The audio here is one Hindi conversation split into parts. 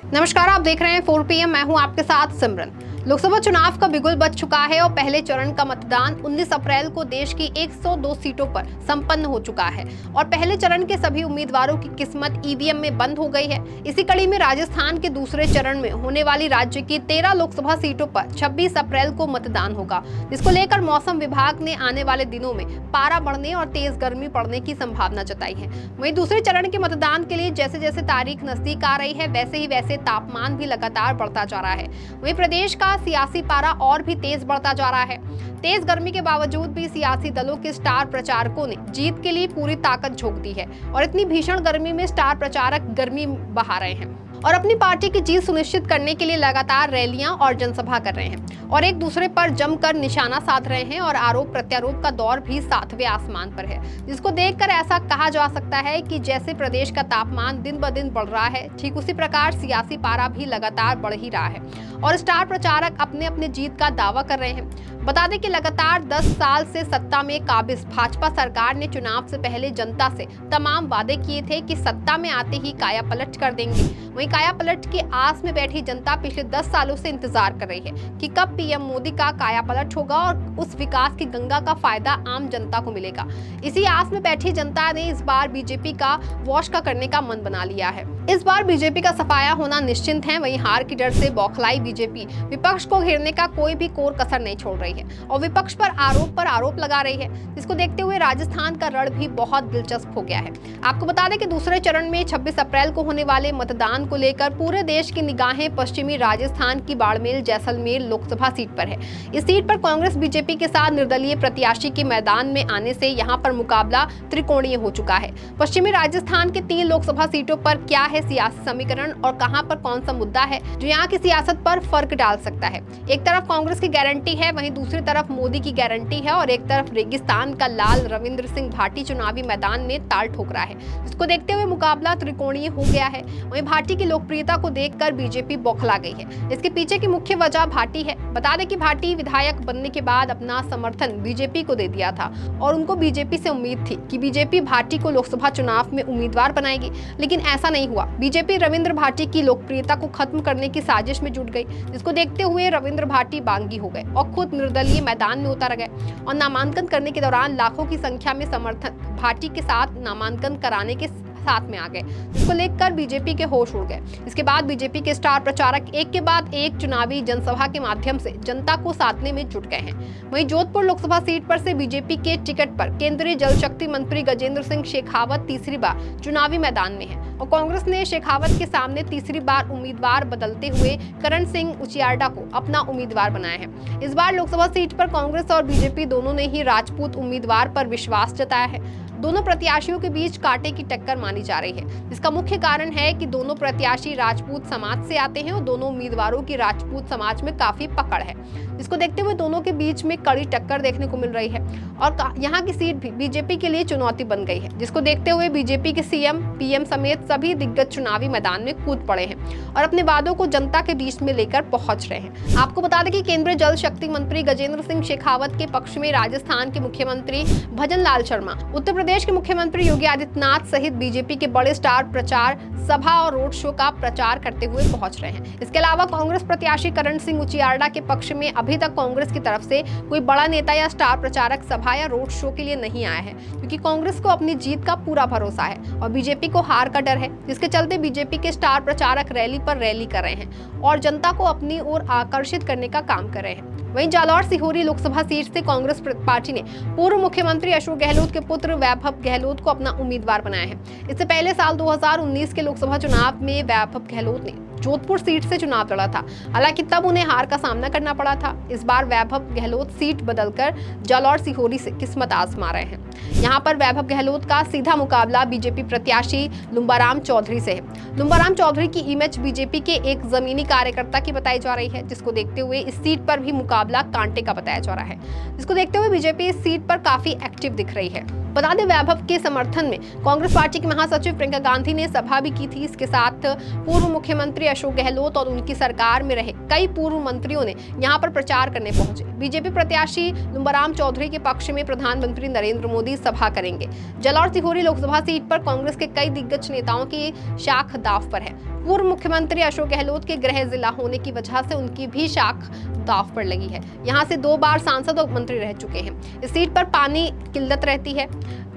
नमस्कार, आप देख रहे हैं 4 PM। मैं हूं आपके साथ सिमरन। लोकसभा चुनाव का बिगुल बज चुका है और पहले चरण का मतदान 19 अप्रैल को देश की 102 सीटों पर संपन्न हो चुका है और पहले चरण के सभी उम्मीदवारों की किस्मत ईवीएम में बंद हो गई है। इसी कड़ी में राजस्थान के दूसरे चरण में होने वाली राज्य की 13 लोकसभा सीटों पर 26 अप्रैल को मतदान होगा, जिसको लेकर मौसम विभाग ने आने वाले दिनों में पारा बढ़ने और तेज गर्मी पड़ने की संभावना जताई है। वहीं दूसरे चरण के मतदान के लिए जैसे जैसे तारीख नजदीक आ रही है, वैसे ही वैसे तापमान भी लगातार बढ़ता जा रहा है। वहीं प्रदेश का सियासी पारा और भी तेज बढ़ता जा रहा है। तेज गर्मी के बावजूद भी सियासी दलों के स्टार प्रचारकों ने जीत के लिए पूरी ताकत झोंक दी है और इतनी भीषण गर्मी में स्टार प्रचारक गर्मी बहा रहे हैं और अपनी पार्टी की जीत सुनिश्चित करने के लिए लगातार रैलियां और जनसभा कर रहे हैं और एक दूसरे पर जमकर निशाना साध रहे हैं और आरोप प्रत्यारोप का दौर भी सातवें आसमान पर है, जिसको देखकर ऐसा कहा जा सकता है कि जैसे प्रदेश का तापमान दिन ब दिन बढ़ रहा है, ठीक उसी प्रकार सियासी पारा भी लगातार बढ़ ही रहा है और स्टार प्रचारक अपने अपने जीत का दावा कर रहे हैं। बता दें कि लगातार 10 साल से सत्ता में काबिज भाजपा सरकार ने चुनाव से पहले जनता से तमाम वादे किए थे कि सत्ता में आते ही काया पलट कर देंगे। वहीं काया पलट की आस में बैठी जनता पिछले 10 सालों से इंतजार कर रही है कि कब पीएम मोदी का काया पलट होगा और उस विकास की गंगा का फायदा आम जनता को मिलेगा। इसी आस में बैठी जनता ने इस बार बीजेपी का वॉश का करने का मन बना लिया है। इस बार बीजेपी का सफाया होना निश्चिंत है। वहीं हार की डर से बौखलाई बीजेपी विपक्ष को घेरने का कोई भी कोर कसर नहीं छोड़ रही है और विपक्ष पर आरोप लगा रही है, जिसको देखते हुए राजस्थान का रण भी बहुत दिलचस्प हो गया है। आपको बता दें कि दूसरे चरण में 26 अप्रैल को होने वाले मतदान को लेकर पूरे देश की निगाहें पश्चिमी राजस्थान की बाड़मेर जैसलमेर लोकसभा सीट पर है। इस सीट पर कांग्रेस बीजेपी के साथ निर्दलीय प्रत्याशी के मैदान में आने से यहाँ पर मुकाबला त्रिकोणीय हो चुका है। पश्चिमी राजस्थान के 3 लोकसभा सीटों पर क्या है सियासी समीकरण और कहां पर कौन सा मुद्दा है जो यहां की सियासत पर फर्क डाल सकता है। एक तरफ कांग्रेस की गारंटी है, वहीं दूसरी तरफ मोदी की गारंटी है और एक तरफ रेगिस्तान का लाल रविंद्र सिंह भाटी चुनावी मैदान में ताल ठोक रहा है, जिसको देखते हुए मुकाबला त्रिकोणीय हो गया है। वहीं भाटी की लोकप्रियता को देखकर बीजेपी बौखला गई है। इसके पीछे की मुख्य वजह भाटी है। बता दें कि भाटी विधायक बनने के बाद अपना समर्थन बीजेपी को दे दिया था और उनको बीजेपी से उम्मीद थी कि बीजेपी भाटी को लोकसभा चुनाव में उम्मीदवार बनाएगी, लेकिन ऐसा नहीं हुआ। बीजेपी रविंद्र भाटी की लोकप्रियता को खत्म करने की साजिश में जुट गई, जिसको देखते हुए रविंद्र भाटी बागी हो गए और खुद निर्दलीय मैदान में उतर गए और नामांकन करने के दौरान लाखों की संख्या में समर्थक भाटी के साथ नामांकन कराने के साथ में आ गए, जिसको लेकर बीजेपी के होश उड़ गए। इसके बाद बीजेपी के स्टार प्रचारक एक के बाद एक चुनावी जनसभा के माध्यम से जनता को साधने में जुट गए हैं। वहीं जोधपुर लोकसभा सीट पर से बीजेपी के टिकट पर केंद्रीय जल शक्ति मंत्री गजेंद्र सिंह शेखावत तीसरी बार चुनावी मैदान में है और कांग्रेस ने शेखावत के सामने तीसरी बार उम्मीदवार बदलते हुए करण सिंह उचियार्डा को अपना उम्मीदवार बनाया है। इस बार लोकसभा सीट पर कांग्रेस और बीजेपी दोनों ने ही राजपूत उम्मीदवार पर विश्वास जताया है। दोनों प्रत्याशियों के बीच कांटे की टक्कर मानी जा रही है, जिसका मुख्य कारण है कि दोनों प्रत्याशी राजपूत समाज से आते हैं और दोनों उम्मीदवारों की राजपूत समाज में काफी पकड़ है, जिसको देखते हुए दोनों के बीच में कड़ी टक्कर देखने को मिल रही है और यहाँ की सीट भी बीजेपी के लिए चुनौती बन गई है, जिसको देखते हुए बीजेपी के सीएम पीएम समेत सभी दिग्गज चुनावी मैदान में कूद पड़े हैं और अपने वादों को जनता के बीच में लेकर पहुंच रहे हैं। आपको बता दें कि केंद्रीय जल शक्ति मंत्री गजेंद्र सिंह शेखावत के पक्ष में राजस्थान के मुख्यमंत्री भजन लाल शर्मा, उत्तर प्रदेश के मुख्यमंत्री योगी आदित्यनाथ सहित बीजेपी के बड़े स्टार प्रचार सभा और रोड शो का प्रचार करते हुए पहुंच रहे हैं। इसके अलावा कांग्रेस प्रत्याशी करण सिंह उचियार्डा के पक्ष में अभी तक कांग्रेस की तरफ से कोई बड़ा नेता या स्टार प्रचारक सभा या रोड शो के लिए नहीं आया है, क्योंकि कांग्रेस को अपनी जीत का पूरा भरोसा है और बीजेपी को हार का डर है, जिसके चलते बीजेपी के स्टार प्रचारक रैली पर रैली कर रहे हैं और जनता को अपनी ओर आकर्षित करने का काम कर रहे हैं। वहीं जालौर सिहोरी लोकसभा सीट से कांग्रेस पार्टी ने पूर्व मुख्यमंत्री अशोक गहलोत के पुत्र वैभव गहलोत को अपना उम्मीदवार बनाया है। इससे पहले साल 2019 के लोकसभा चुनाव में वैभव गहलोत ने जोधपुर सीट से चुनाव लड़ा था, हालांकि तब उन्हें हार का सामना करना पड़ा था। इस बार वैभव गहलोत सीट बदलकर जालौर सिहोरी से किस्मत आजमा रहे हैं। यहाँ पर वैभव गहलोत का सीधा मुकाबला बीजेपी प्रत्याशी लुम्बाराम चौधरी से है। लुम्बाराम चौधरी की इमेज बीजेपी के एक जमीनी कार्यकर्ता की बताई जा रही है, जिसको देखते हुए इस सीट पर भी मुकाबला कांटे का बताया जा रहा है, जिसको देखते हुए बीजेपी इस सीट पर काफी एक्टिव दिख रही है। बता दें, वैभव के समर्थन में कांग्रेस पार्टी की महासचिव प्रियंका गांधी ने सभा भी की थी। इसके साथ पूर्व मुख्यमंत्री अशोक गहलोत और उनकी सरकार में रहे कई पूर्व मंत्रियों ने यहां पर प्रचार करने पहुंचे। बीजेपी प्रत्याशी लुम्बाराम चौधरी के पक्ष में प्रधानमंत्री नरेंद्र मोदी सभा करेंगे। जालौर सिहोरी लोकसभा सीट पर कांग्रेस के कई दिग्गज नेताओं की शाख दांव पर है। पूर्व मुख्यमंत्री अशोक गहलोत के गृह जिला होने की वजह से उनकी भी शाख दांव पर लगी है। यहां से 2 बार सांसद और मंत्री रह चुके हैं। इस सीट पर पानी किल्लत रहती है।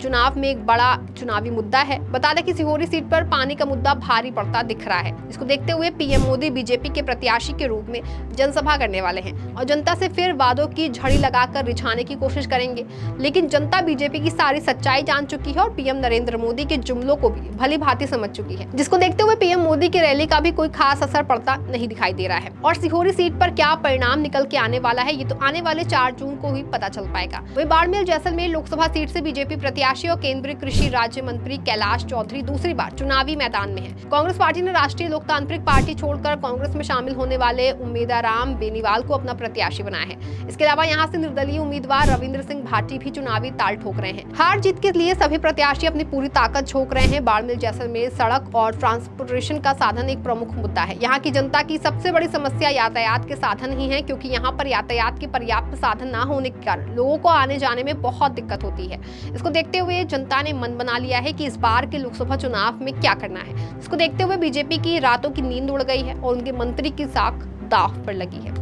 चुनाव में एक बड़ा चुनावी मुद्दा है। बता दें कि सिहोरी सीट पर पानी का मुद्दा भारी पड़ता दिख रहा है। इसको देखते हुए पीएम मोदी बीजेपी के प्रत्याशी के रूप में जनसभा करने वाले हैं और जनता से फिर वादों की झड़ी लगाकर रिझाने की कोशिश करेंगे। लेकिन जनता बीजेपी की सारी सच्चाई जान चुकी है और पीएम नरेंद्र मोदी के जुमलों को भी भली भांति समझ चुकी है, जिसको देखते हुए पीएम मोदी की रैली का भी कोई खास असर पड़ता नहीं दिखाई दे रहा है। और सिहोरी सीट पर क्या परिणाम निकल के आने वाला है, ये तो आने वाले 4 जून को ही पता चल पाएगा। वहीं बाड़मेर जैसलमेर लोकसभा सीट से बीजेपी प्रत्याशी और केंद्रीय कृषि राज्य मंत्री कैलाश चौधरी दूसरी बार चुनावी मैदान में है। कांग्रेस पार्टी ने राष्ट्रीय लोकतांत्रिक पार्टी छोड़कर कांग्रेस में शामिल होने वाले उम्मीदवार बेनीवाल को अपना प्रत्याशी बनाया है। इसके अलावा यहां से निर्दलीय उम्मीदवार रविंद्र सिंह भाटी भी चुनावी ताल ठोक रहे हैं। हार जीत के लिए सभी प्रत्याशी अपनी पूरी ताकत झोंक रहे हैं। बाड़मेर जैसलमेर सड़क और ट्रांसपोर्टेशन का साधन एक प्रमुख मुद्दा है। यहाँ की जनता की सबसे बड़ी समस्या यातायात के साधन ही है, क्योंकि यहाँ पर यातायात के पर्याप्त साधन न होने के कारण लोगों को आने जाने में बहुत दिक्कत होती है। इसको देखते हुए जनता ने मन बना लिया है कि इस बार के लोकसभा चुनाव में क्या करना है। इसको देखते हुए बीजेपी की रातों की नींद उड़ गई है और उनके मंत्री की साख दांव पर लगी है।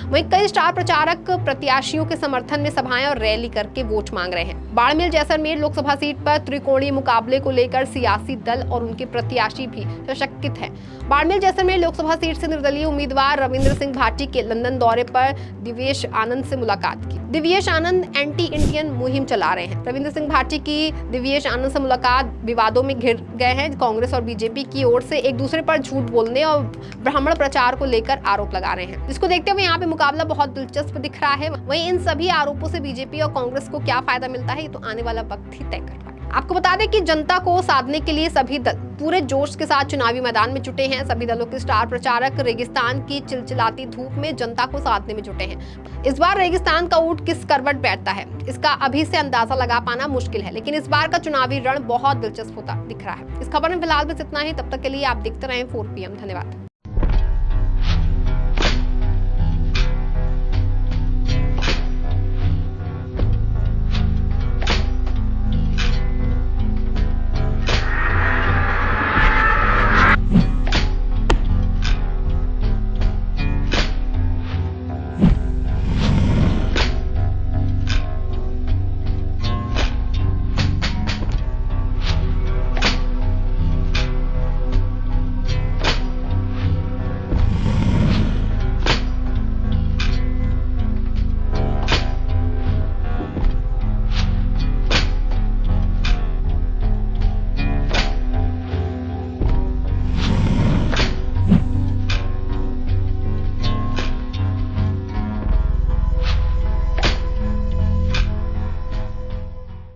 वहीं कई स्टार प्रचारक प्रत्याशियों के समर्थन में सभाएं और रैली करके वोट मांग रहे हैं। बाड़मेर जैसलमेर लोकसभा सीट पर त्रिकोणीय मुकाबले को लेकर सियासी दल और उनके प्रत्याशी भी सशक्त हैं। बाड़मेर जैसलमेर लोकसभा सीट से निर्दलीय उम्मीदवार रविंद्र सिंह भाटी के लंदन दौरे पर दिव्येश आनंद से मुलाकात की। दिव्येश आनंद एंटी इंडियन मुहिम चला रहे हैं। रविंद्र सिंह भाटी की दिव्येश आनंद से मुलाकात विवादों में घिर गए हैं। कांग्रेस और बीजेपी की ओर से एक दूसरे पर झूठ बोलने और ब्राह्मण प्रचार को लेकर आरोप लगा रहे हैं। इसको देखते हुए यहाँ पे मुकाबला बहुत दिलचस्प दिख रहा है। वहीं इन सभी आरोपों से बीजेपी और कांग्रेस को क्या फायदा मिलता है, ये तो आने वाला वक्त ही तय कर पाएगा। आपको बता दें कि जनता को साधने के लिए सभी दल पूरे जोश के साथ चुनावी मैदान में जुटे हैं। सभी दलों के स्टार प्रचारक रेगिस्तान की चिलचिलाती धूप में जनता को साधने में जुटे हैं। इस बार रेगिस्तान का ऊंट किस करवट बैठता है, इसका अभी से अंदाजा लगा पाना मुश्किल है, लेकिन इस बार का चुनावी रण बहुत दिलचस्प होता दिख रहा है। इस खबर में फिलहाल बस इतना ही। तब तक के लिए आप देखते रहें 4 PM। धन्यवाद।